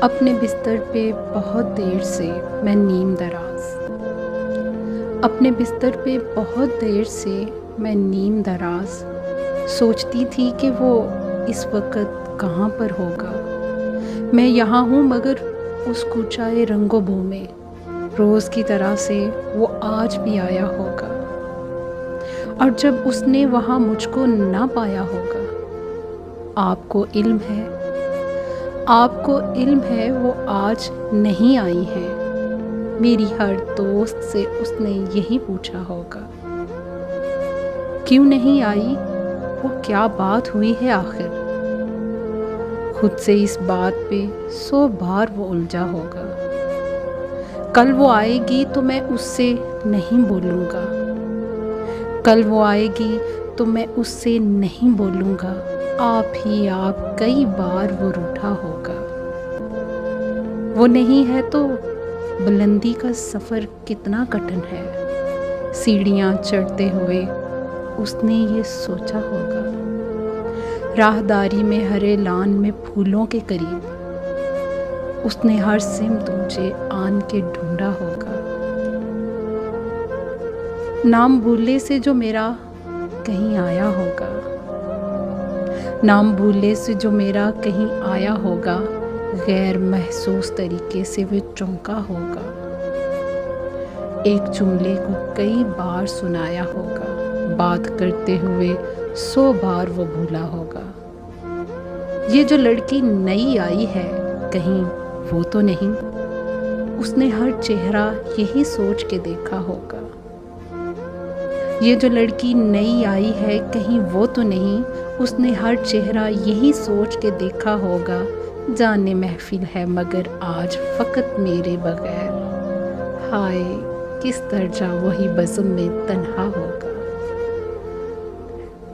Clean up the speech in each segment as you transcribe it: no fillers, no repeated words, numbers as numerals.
اپنے بستر پہ بہت دیر سے میں نیم دراز اپنے بستر پہ بہت دیر سے میں نیم دراز سوچتی تھی کہ وہ اس وقت کہاں پر ہوگا۔ میں یہاں ہوں مگر اس کوچائے رنگ و بو میں روز کی طرح سے وہ آج بھی آیا ہوگا، اور جب اس نے وہاں مجھ کو نہ پایا ہوگا۔ آپ کو علم ہے وہ آج نہیں آئی ہے۔ میری ہر دوست سے اس نے یہی پوچھا ہوگا، کیوں نہیں آئی؟ وہ کیا بات ہوئی ہے آخر؟ خود سے اس بات پہ 100 بار وہ الجھا ہوگا۔ کل وہ آئے گی تو میں اس سے نہیں بولوں گا، کل وہ آئے گی تو میں اس سے نہیں بولوں گا۔ آپ کئی بار وہ روٹھا ہوگا۔ وہ نہیں ہے تو بلندی کا سفر کتنا کٹھن ہے۔ سیڑھیاں چڑھتے ہوئے اس نے یہ سوچا ہوگا۔ راہداری میں ہرے لان میں پھولوں کے قریب اس نے ہر سمت مجھے آن کے ڈھونڈا ہوگا۔ نام بھولے سے جو میرا کہیں آیا ہوگا، نام بھولے سے جو میرا کہیں آیا ہوگا، غیر محسوس طریقے سے وہ چونکا ہوگا۔ ایک جملے کو کئی بار سنایا ہوگا، بات کرتے ہوئے 100 بار وہ بھولا ہوگا۔ یہ جو لڑکی نئی آئی ہے کہیں وہ تو نہیں؟ اس نے ہر چہرہ یہی سوچ کے دیکھا ہوگا۔ یہ جو لڑکی نئی آئی ہے کہیں وہ تو نہیں؟ اس نے ہر چہرہ یہی سوچ کے دیکھا ہوگا۔ جانے محفل ہے مگر آج فقط میرے بغیر، ہائے کس درجہ وہی بزم میں تنہا ہوگا۔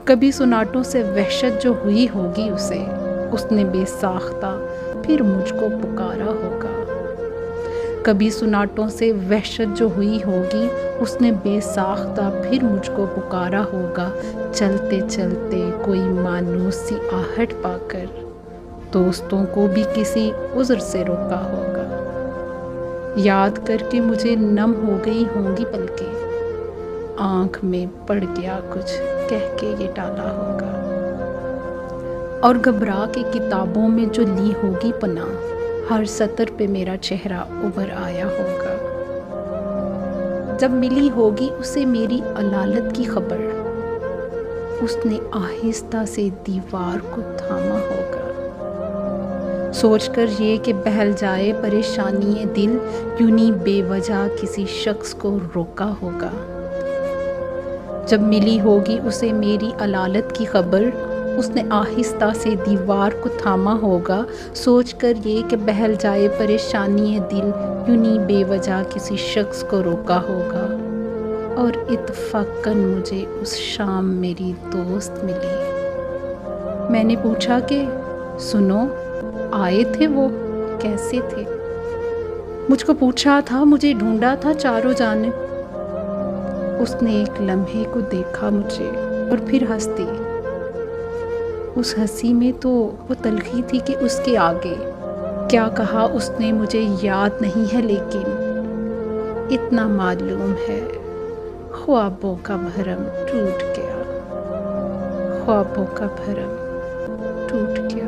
کبھی سناٹوں سے وحشت جو ہوئی ہوگی اسے، اس نے بے ساختہ پھر مجھ کو پکارا ہوگا۔ کبھی سناٹوں سے وحشت جو ہوئی ہوگی، اس نے بے ساختہ پھر مجھ کو پکارا ہوگا۔ چلتے چلتے کوئی مانوس سی آہٹ پا کر دوستوں کو بھی کسی عذر سے روکا ہوگا۔ یاد کر کے مجھے نم ہو گئی ہوں گی پلکیں، آنکھ میں پڑ گیا کچھ کہہ کے یہ ٹالا ہوگا۔ اور گھبرا کے کتابوں میں جو لی ہوگی پناہ، ہر سطر پہ میرا چہرہ ابھر آیا ہوگا۔ جب ملی ہوگی اسے میری علالت کی خبر، اس نے آہستہ سے دیوار کو تھاما ہوگا۔ سوچ کر یہ کہ بہل جائے پریشانی دل، یوں نہیں بے وجہ کسی شخص کو روکا ہوگا۔ جب ملی ہوگی اسے میری علالت کی خبر، اس نے آہستہ سے دیوار کو تھاما ہوگا۔ سوچ کر یہ کہ بہل جائے پریشانی دل، یوں نہیں بے وجہ کسی شخص کو روکا ہوگا۔ اور اتفاقاً مجھے اس شام میری دوست ملی۔ میں نے پوچھا کہ سنو، آئے تھے وہ، کیسے تھے؟ مجھ کو پوچھا تھا، مجھے ڈھونڈا تھا چاروں جانب۔ اس نے ایک لمحے کو دیکھا مجھے اور پھر ہنس دی۔ اس ہنسی میں تو وہ تلخی تھی کہ اس کے آگے کیا کہا اس نے مجھے یاد نہیں ہے، لیکن اتنا معلوم ہے، خوابوں کا بھرم ٹوٹ گیا، خوابوں کا بھرم ٹوٹ گیا۔